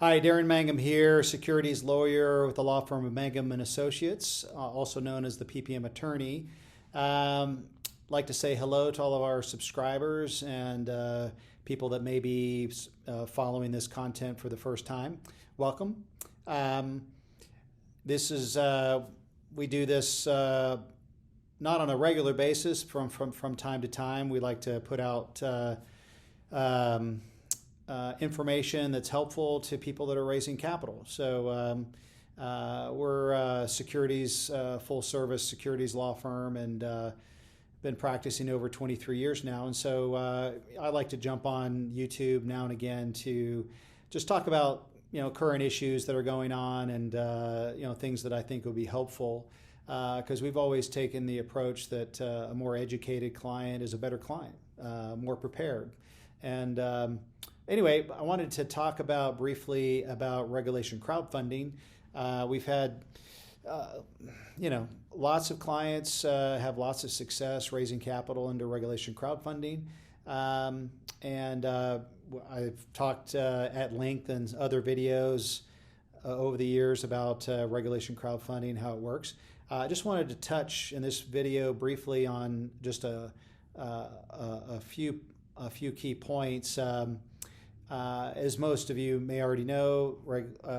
Hi, Darin Mangum here, securities lawyer with the law firm of Mangum and Associates, also known as the PPM attorney. Like to say hello to all of our subscribers and people that may be following this content for the first time. Welcome. This is we do this not on a regular basis. From time to time, we like to put out information that's helpful to people that are raising capital. So we're a securities, full service securities law firm, and been practicing over 23 years now. And so I like to jump on YouTube now and again to just talk about current issues that are going on and things that I think will be helpful, because we've always taken the approach that a more educated client is a better client, more prepared. And anyway, I wanted to talk briefly about regulation crowdfunding. We've had, lots of clients have lots of success raising capital into regulation crowdfunding. And I've talked at length in other videos over the years about regulation crowdfunding, how it works. I just wanted to touch in this video briefly on just a few key points. As most of you may already know,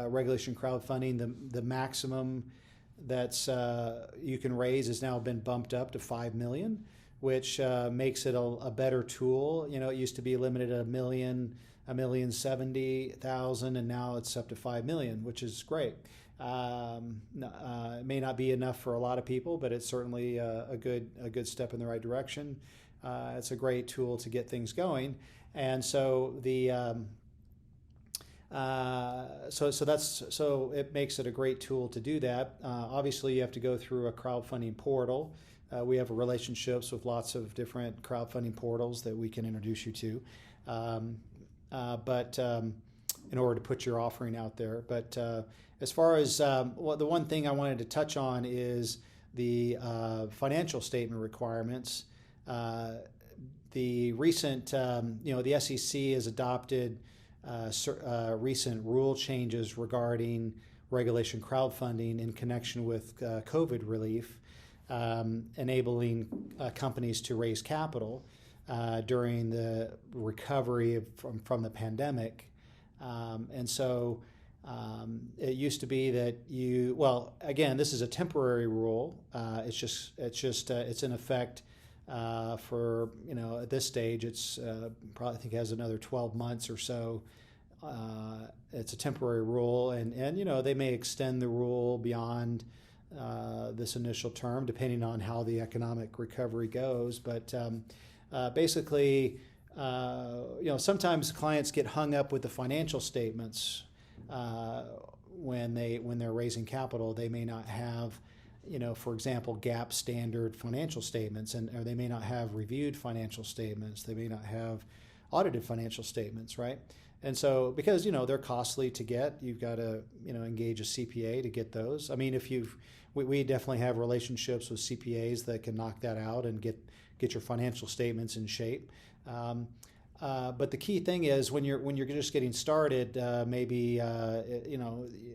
regulation crowdfunding, the maximum that's you can raise has now been bumped up to $5 million, which makes it a better tool. It used to be limited at $1,070,000, and now it's up to $5 million, which is great. It may not be enough for a lot of people, but it's certainly a good step in the right direction. It's a great tool to get things going, and so so it makes it a great tool to do that. Obviously, you have to go through a crowdfunding portal. We have relationships with lots of different crowdfunding portals that we can introduce you to, but in order to put your offering out there. But as far as the one thing I wanted to touch on is the financial statement requirements. The recent, the SEC has adopted recent rule changes regarding regulation crowdfunding in connection with COVID relief, enabling companies to raise capital during the recovery from the pandemic. And so it used to be that again, this is a temporary rule. It's in effect for, at this stage, it's probably, I think, has another 12 months or so. It's a temporary rule, and they may extend the rule beyond this initial term, depending on how the economic recovery goes. But basically, sometimes clients get hung up with the financial statements when they're raising capital. They may not have, for example, GAAP standard financial statements, or they may not have reviewed financial statements. They may not have audited financial statements, right? And so, because they're costly to get, you've got to engage a CPA to get those. I mean, we definitely have relationships with CPAs that can knock that out and get your financial statements in shape. But the key thing is when you're just getting started,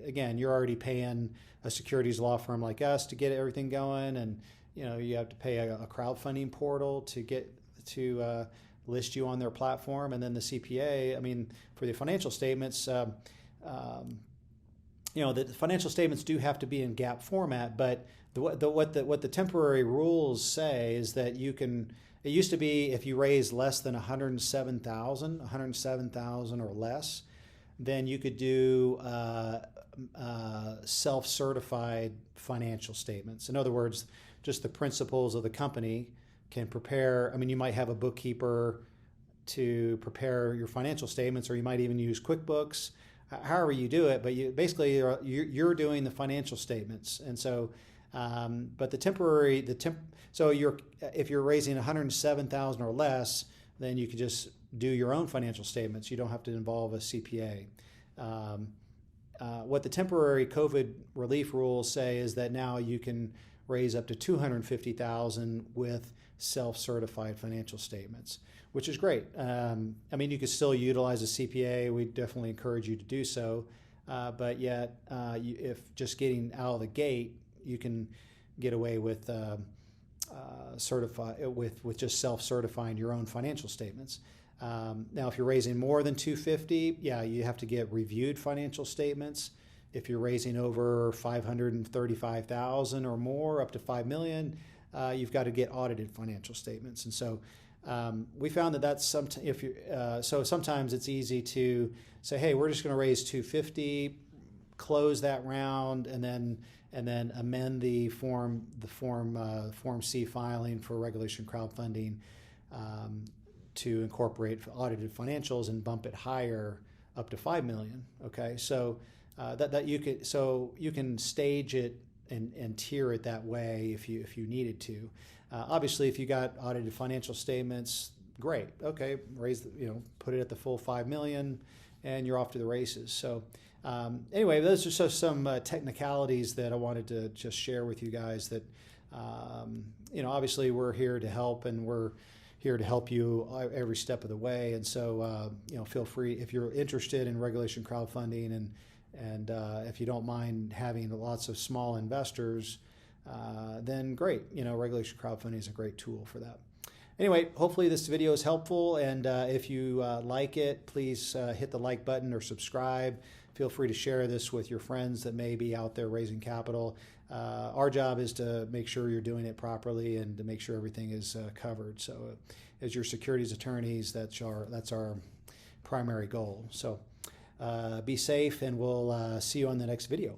again, you're already paying a securities law firm like us to get everything going, and you have to pay a crowdfunding portal to get to list you on their platform, and then the CPA. I mean, for the financial statements, the financial statements do have to be in GAAP format, but what the temporary rules say is that you can. It used to be if you raised less than $107,000 or less, then you could do self-certified financial statements. In other words, just the principals of the company can prepare. I mean, you might have a bookkeeper to prepare your financial statements, or you might even use QuickBooks, however you do it. But you're doing the financial statements, and so. But if you're raising $107,000 or less, then you can just do your own financial statements. You don't have to involve a CPA. What the temporary COVID relief rules say is that now you can raise up to $250,000 with self-certified financial statements, which is great. I mean, you could still utilize a CPA. We definitely encourage you to do so. but yet if just getting out of the gate, you can get away with with just self-certifying your own financial statements. Now, if you're raising more than 250, yeah, you have to get reviewed financial statements. If you're raising over 535,000 or more, up to 5 million, you've got to get audited financial statements. And so we found that that's so sometimes it's easy to say, hey, we're just going to raise 250, close that round, and then amend the Form C filing for regulation crowdfunding to incorporate audited financials and bump it higher up to 5 million. Okay, so you can stage it and tier it that way if you needed to. Obviously, if you got audited financial statements, great. Okay, put it at the full 5 million, and you're off to the races. So anyway, those are just some technicalities that I wanted to just share with you guys. That obviously we're here to help, and we're here to help you every step of the way. And so feel free if you're interested in regulation crowdfunding, and if you don't mind having lots of small investors, then great. Regulation crowdfunding is a great tool for that. Anyway, hopefully this video is helpful, and if you like it, please hit the like button or subscribe. Feel free to share this with your friends that may be out there raising capital. Our job is to make sure you're doing it properly and to make sure everything is covered. So as your securities attorneys, that's our primary goal. So be safe, and we'll see you on the next video.